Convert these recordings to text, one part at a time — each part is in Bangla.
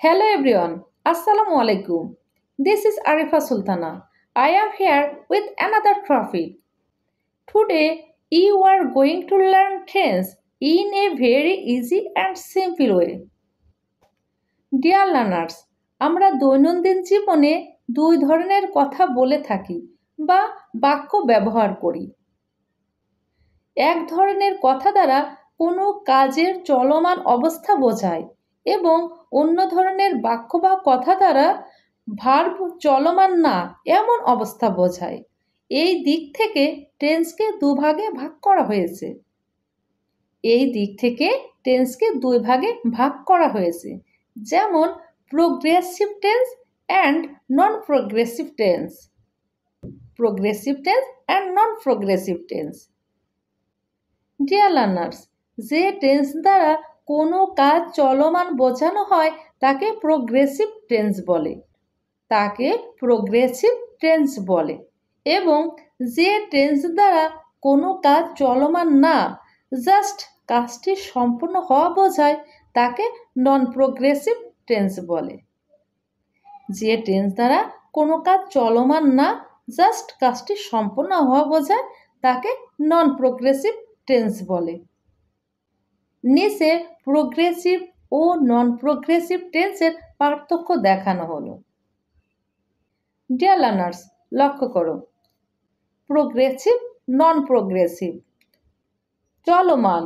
Hello everyone, Assalamu alaikum. This is Arifa Sultana. I am here with another topic. Today you are going to learn tense in a very easy and simple way. Dear learners, আমরা দৈনন্দিন জীবনে দুই ধরনের কথা বলে থাকি বা বাক্য ব্যবহার করি। এক ধরনের কথা দ্বারা কোনো কাজের চলমান অবস্থা বোঝায় এবং অন্য ধরনের বাক্য বা কথা দ্বারা ভার্ব চলমান না এমন অবস্থা বোঝায়। এই দিক থেকে টেন্সকে দুভাগে ভাগ করা হয়েছে। যেমন progressive tense and non progressive tense. Dear learners, যে টেন্স দ্বারা কোনো কাজ চলমান বোঝানো হয় তাকে প্রোগ্রেসিভ টেন্স বলে এবং যে টেন্স দ্বারা কোনো কাজ চলমান না, জাস্ট কাজটি সম্পূর্ণ হওয়া বোঝায় তাকে নন প্রোগ্রেসিভ টেন্স বলে। যে টেন্স দ্বারা কোনো কাজ চলমান না, জাস্ট কাজটি সম্পূর্ণ হওয়া বোঝায় তাকে নন প্রোগ্রেসিভ টেন্স বলে। নিচে প্রোগ্রেসিভ ও নন প্রোগ্রেসিভ টেন্সের পার্থক্য দেখানো হলো। ডিয়ার লার্নার্স, লক্ষ্য করো, প্রোগ্রেসিভ, নন প্রোগ্রেসিভ। চলমান,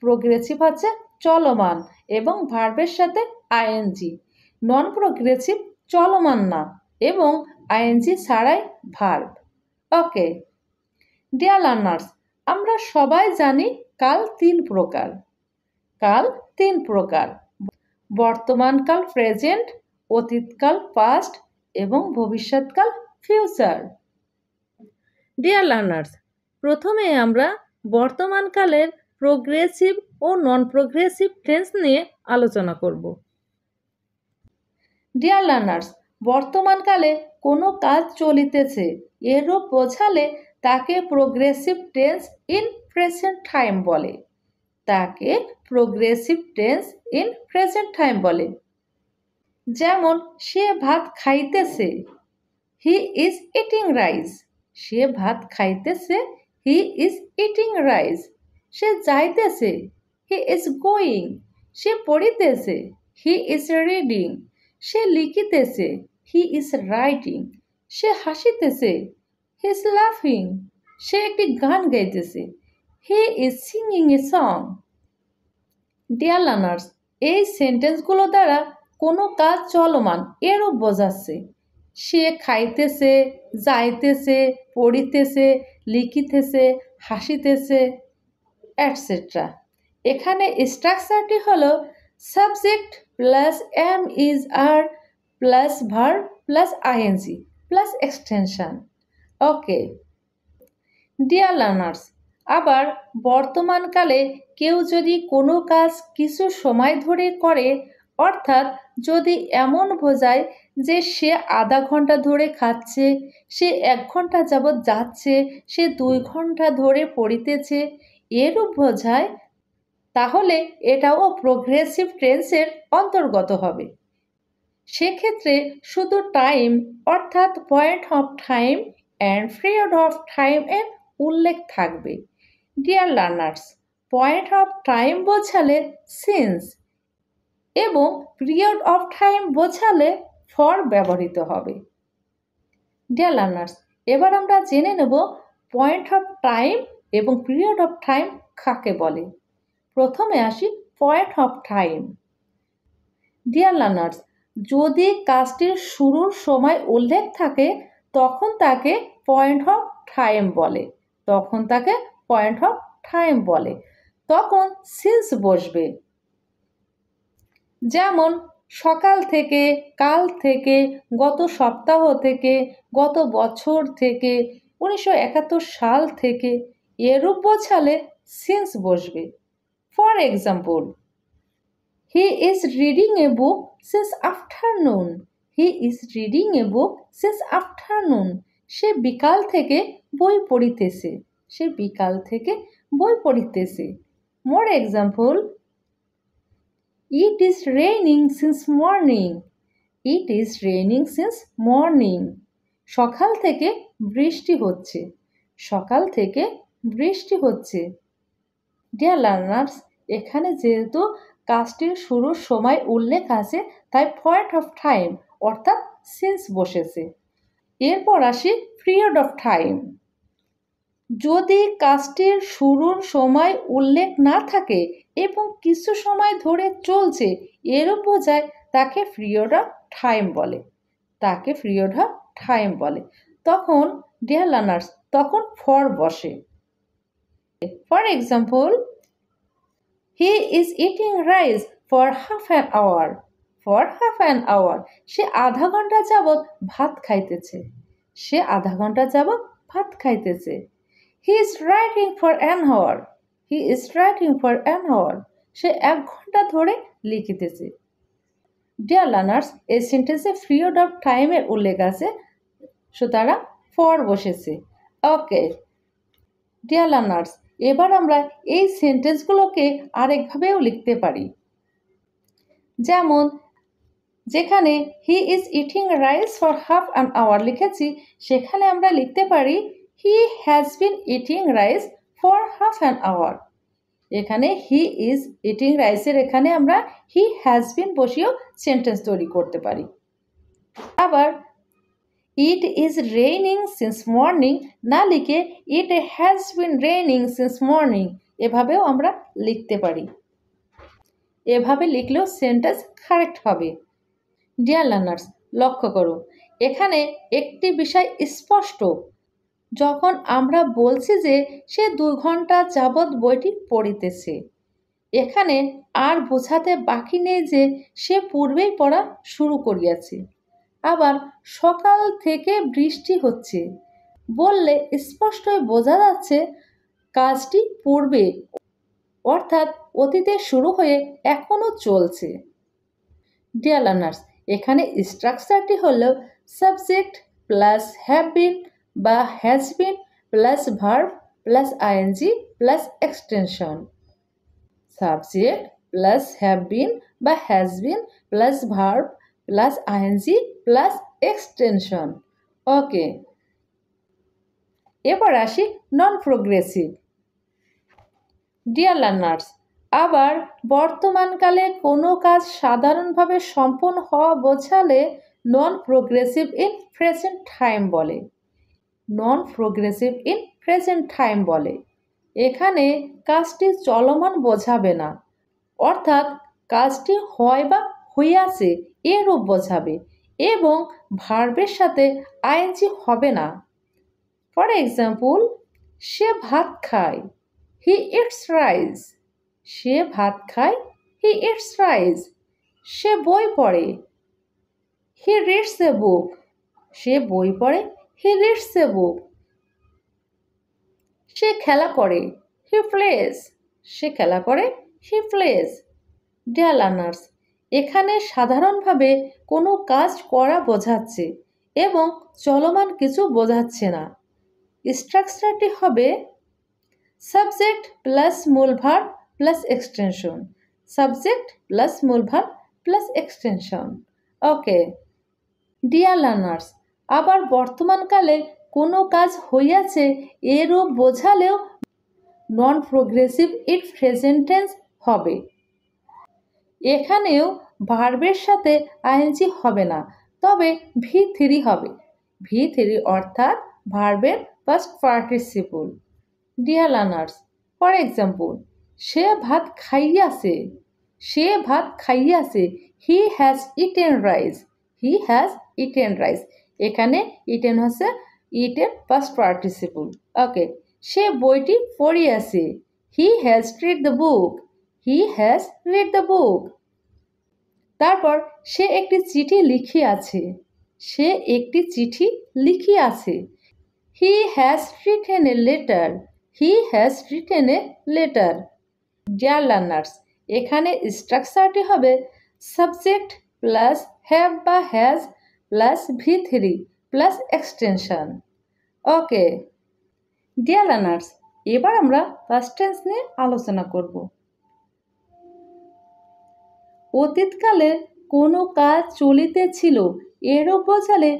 প্রোগ্রেসিভ হচ্ছে চলমান এবং ভার্বের সাথে আইএনজি। নন প্রোগ্রেসিভ চলমান না এবং আইএনজি ছাড়াই ভার্ব। ওকে ডিয়ার লার্নার্স, আমরা সবাই জানি কাল তিন প্রকার: বর্তমানকাল প্রেজেন্ট, অতীতকাল পাস্ট এবং ভবিষ্যৎকাল ফিউচার। ডিয়ার লার্নার্স, প্রথমে আমরা বর্তমানকালের প্রোগ্রেসিভ ও নন প্রোগ্রেসিভ টেন্স নিয়ে আলোচনা করব। ডিয়ার লার্নার্স, বর্তমানকালে কোনো কাজ চলিতেছে এরূপ বোঝালে তাকে progressive tense in present time বলে। যেমন সে ভাত খাইতেছে, হি ইজ ইটিং রাইস। সে যাইতেছে, হি ইজ গোয়িং। সে পড়িতেছে, হি ইজ রিডিং। সে লিখিতেছে, হি ইজ রাইটিং। সে হাসিতেছে, হি ইজ লাফিং। সে একটি গান গাইতেছে, he is singing a song. Dear learners, এই সেন্টেন্সগুলো দ্বারা কোনো কাজ চলমান এরূপ বোঝাচ্ছে। সে খাইতেছে, যাইতেছে, পড়িতেছে, লিখিতেছে, হাসিতেছে, এটসেট্রা। এখানে স্ট্রাকচারটি হলো subject plus am is are plus verb plus ING plus extension. Okay dear learners, আবার বর্তমানকালে কেউ যদি কোনো কাজ কিছু সময় ধরে করে, অর্থাৎ যদি এমন বোঝায় যে সে আধা ঘন্টা ধরে খাচ্ছে, সে 1 ঘন্টা যাবৎ যাচ্ছে, সে 2 ঘন্টা ধরে পড়িতেছে এরূপ বোঝায়, তাহলে এটাও প্রোগ্রেসিভ টেন্সের অন্তর্গত হবে। সেক্ষেত্রে শুধু টাইম অর্থাৎ point of time and period of time এর উল্লেখ থাকবে। Dear learners, point of time বোঝালে সিন্স এবং পিরিয়ড অফ টাইম বোঝালে ফর ব্যবহৃত হবে। ডিয়ার লার্নার্স, এবার আমরা জেনে নেব পয়েন্ট অফ টাইম এবং পিরিয়ড অফ টাইম কাকে বলে। প্রথমে আসি point of time. Dear learners, যদি কাজটির শুরুর সময় উল্লেখ থাকে তখন তাকে পয়েন্ট অফ টাইম বলে। তখন সিন্স বসবে। যেমন সকাল থেকে, কাল থেকে, গত সপ্তাহ থেকে, গত বছর থেকে, 1971 সাল থেকে এরূপ বোঝালে সিন্স বসবে। For example, he is reading a book since afternoon. সে বিকাল থেকে বই পড়িতেছে। More example, It is raining since morning. It is raining since morning. সকাল থেকে বৃষ্টি হচ্ছে। সকাল থেকে বৃষ্টি হচ্ছে। ডিয়ার লার্নার্স, এখানে যেহেতু কাজটির শুরুর সময় উল্লেখ আছে তাই পয়েন্ট অফ টাইম অর্থাৎ সিন্স বসেছে। এরপর আসি পিরিয়ড অফ টাইম। যদি কাজটির শুরুর সময় উল্লেখ না থাকে এবং কিছু সময় ধরে চলছে এরও বোঝায় তাকে পিরিয়ড অফ টাইম বলে। তাকে পিরিয়ড অফ টাইম বলে। তখন ডিয়ার লার্নার্স তখন ফর বসে। For example, he is eating rice for half an hour. For half an hour, সে আধা ঘন্টা যাবৎ ভাত খাইতেছে। সে আধা ঘন্টা যাবৎ ভাত খাইতেছে। He is writing for an hour. He is writing for an hour, সে 1 ঘন্টা ধরে লিখিতেছে। ডিয়ার লার্নার্স, এই সেন্টেন্সে পিরিয়ড অফ টাইমের উল্লেখ আছে, সুতরাং ফর বসেছে। ওকে ডিয়ার লার্নার্স, এবার আমরা এই সেন্টেন্সগুলোকে আরেকভাবেও লিখতে পারি। যেমন যেখানে he is eating rice for half an hour লিখেছি, সেখানে আমরা লিখতে পারি he has been eating rice for half an hour. এখানে হি ইজ ইটিং রাইসের এখানে আমরা হি হ্যাজ বিন বসিয়েও সেন্টেন্স তৈরি করতে পারি। আবার it is raining since morning না লিখে it has been raining since morning এভাবেও আমরা লিখতে পারি। এভাবে লিখলেও সেন্টেন্স কারেক্ট হবে। ডিয়ার লার্নার্স, লক্ষ্য করো এখানে একটি বিষয় স্পষ্ট। যখন আমরা বলছি যে সে 2 ঘন্টা যাবৎ বইটি পড়িতেছে, এখানে আর বোঝাতে বাকি নেই যে সে পূর্বেই পড়া শুরু করিয়াছে। আবার সকাল থেকে বৃষ্টি হচ্ছে বললে স্পষ্টই বোঝা যাচ্ছে কাজটি পূর্বে অর্থাৎ অতীতে শুরু হয়ে এখনও চলছে। ডিয়ার লার্নার্স, এখানে স্ট্রাকচারটি হলো সাবজেক্ট প্লাস হ্যাভ বিন বা has been plus verb plus ING plus extension. Subject plus have been বা has been plus verb plus ING plus extension. Okay, এবার আসি নন প্রোগ্রেসিভ। ডিয়ার লার্নার্স, আবার বর্তমানকালে কোনো কাজ সাধারণভাবে সম্পন্ন হওয়া বোঝালে নন প্রোগ্রেসিভ ইন প্রেজেন্ট টাইম বলে। নন প্রোগ্রেসিভ ইন প্রেজেন্ট টাইম বলে। এখানে কাজটি চলমান বোঝাবে না, অর্থাৎ কাজটি হয় বা হইয়াছে এরূপ বোঝাবে এবং ভার্বের সাথে আইএনজি হবে না। ফর এক্সাম্পল, সে ভাত খায়, হি ইটস রাইস। সে ভাত খায়, হি ইটস রাইস। সে বই পড়ে, হি রিডস এ বুক। সে বই পড়ে, হি রিডস এ বুক। সে খেলা করে, হি প্লেস। সে খেলা করে, হি প্লেস। ডিয়ার লার্নার্স, এখানে সাধারণভাবে কোনো কাজ করা বোঝাচ্ছে এবং চলমান কিছু বোঝাচ্ছে না। স্ট্রাকচারটি হবে সাবজেক্ট প্লাস মূল verb plus extension. Subject plus মূল verb plus extension. Okay dear learners, আবার বর্তমানকালে কোনো কাজ হইয়াছে এরূপ বোঝালেও non progressive in present tense হবে। এখানেও ভার্বের সাথে আইএনজি হবে না, তবে V3 হবে। V3 অর্থাৎ ভার্বের past participle. Dear learners, for example, সে ভাত খাইয়াছে। সে ভাত খাইয়াছে, he has eaten rice. He has eaten rice. এখানে ইটেন হচ্ছে ইটেন পাস্ট পার্টিসিপল। ওকে, সে বইটি পড়িয়াছে, he has read the book. He has read the book. তারপর সে একটি চিঠি লিখিয়াছে। সে একটি চিঠি লিখিয়াছে, he has written a letter. He has written a letter. Dear learners, এখানে স্ট্রাকচারটি হবে সাবজেক্ট প্লাস হ্যাভ বা has plus V3 plus extension. Okay dear learners, এবার আমরা পাস্ট টেন্স নিয়ে আলোচনা করব। অতীতকালে কোনো কাজ চলিতেছিল এরূপ বোঝালে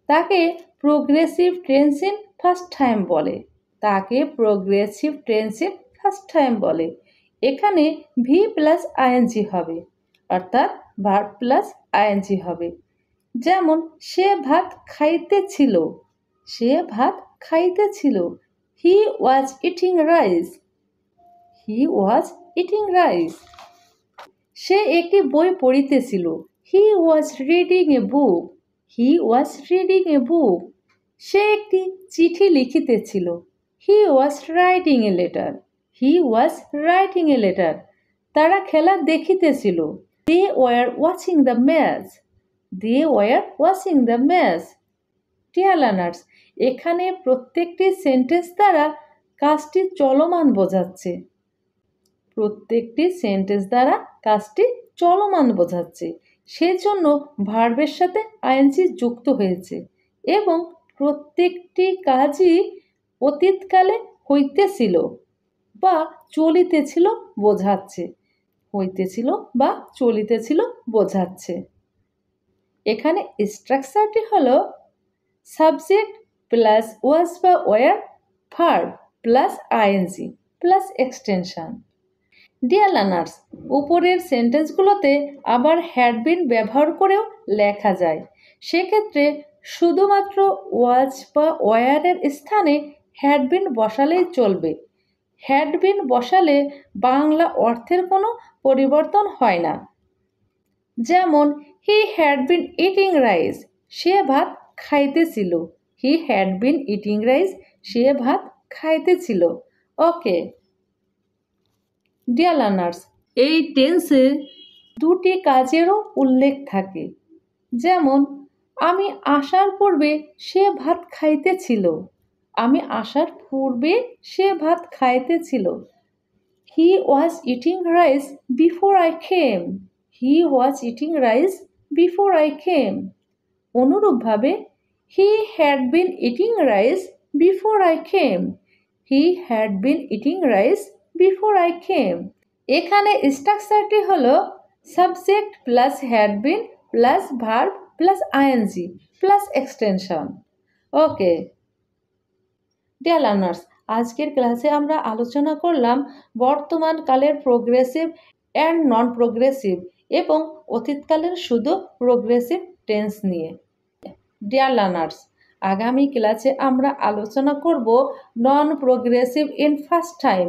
তাকে progressive tense in first time বলে। তাকে progressive tense in first time বলে। এখানে ভি প্লাস আইএনজি হবে, অর্থাৎ ভার্ব প্লাস আইএনজি হবে। যেমন সে ভাত খাইতেছিল, সে ভাত খাইতেছিল। He was eating rice, he was eating rice. সে একটি বই পড়িতেছিল, হি was reading a book, he was reading a বুক। সে একটি চিঠি লিখিতেছিল, he was writing a letter, he was writing a letter. তারা খেলা দেখিতেছিল, they were watching the match, they were watching the match. Dear learners, এখানে প্রত্যেকটি সেন্টেন্স দ্বারা কাজটি চলমান বোঝাচ্ছে। প্রত্যেকটি সেন্টেন্স দ্বারা কাজটি চলমান বোঝাচ্ছে, সেজন্য ভার্বের সাথে আইএনজি যুক্ত হয়েছে এবং প্রত্যেকটি কাজই অতীতকালে হইতেছিল বা চলিতেছিল বোঝাচ্ছে, হইতেছিল বা চলিতেছিল বোঝাচ্ছে। এখানে স্ট্রাকচারটি হলো সাবজেক্ট প্লাস ওয়াজ বা were, verb plus ING plus extension. Dear learners, উপরের সেন্টেন্সগুলোতে আবার হ্যাড বিন ব্যবহার করেও লেখা যায়। সেক্ষেত্রে শুধুমাত্র ওয়াজ বা ওয়ারের স্থানে হ্যাড বিন বসালেই চলবে। হ্যাড বিন বসালে বাংলা অর্থের কোনো পরিবর্তন হয় না। যেমন he had been eating rice, সে ভাত খাইতেছিল। He had been eating rice, সে ভাত খাইতেছিল। ওকে ডিয়ার লার্নার্স, এই টেন্সে দুটি কাজেরও উল্লেখ থাকে। যেমন আমি আসার পূর্বে সে ভাত খাইতেছিল, আমি আসার পূর্বে সে ভাত খাইতেছিল। He was eating rice before I came, he was eating rice before I came. অনুরূপভাবে he had been eating rice before I came, he had been eating rice before I came. এখানে স্ট্রাকচারটি হলো subject plus had been plus verb plus ING plus extension. Okay dear learners, আজকের ক্লাসে আমরা আলোচনা করলাম বর্তমান কালের প্রোগ্রেসিভ অ্যান্ড নন প্রোগ্রেসিভ এবং অতীতকালের শুধু প্রোগ্রেসিভ টেন্স নিয়ে। ডিয়ার লার্নার্স, আগামী ক্লাসে আমরা আলোচনা করব non progressive in first time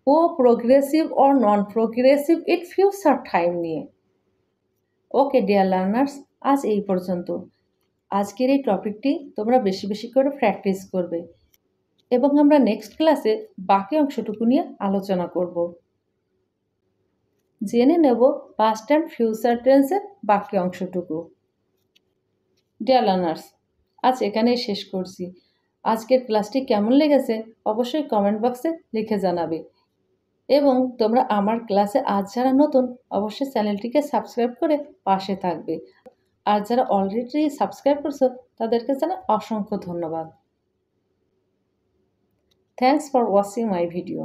ও progressive or non progressive in future time নিয়ে। ওকে ডিয়ার লার্নার্স, আজ এই পর্যন্ত। আজকের এই টপিকটি তোমরা বেশি বেশি করে প্র্যাকটিস করবে এবং আমরা নেক্সট ক্লাসে বাকি অংশটুকু নিয়ে আলোচনা করব। জেনে নেব পাস্ট অ্যান্ড ফিউচার টেন্সের বাকি অংশটুকু। ডিয়ার লার্নার্স, আজ এখানেই শেষ করছি। আজকের ক্লাসটি কেমন লেগেছে অবশ্যই কমেন্ট বক্সে লিখে জানাবে এবং তোমরা আমার ক্লাসে আজ যারা নতুন অবশ্যই চ্যানেলটিকে সাবস্ক্রাইব করে পাশে থাকবে। আর যারা অলরেডি সাবস্ক্রাইব করছো তাদেরকে জানাই অসংখ্য ধন্যবাদ। Thanks for watching my video.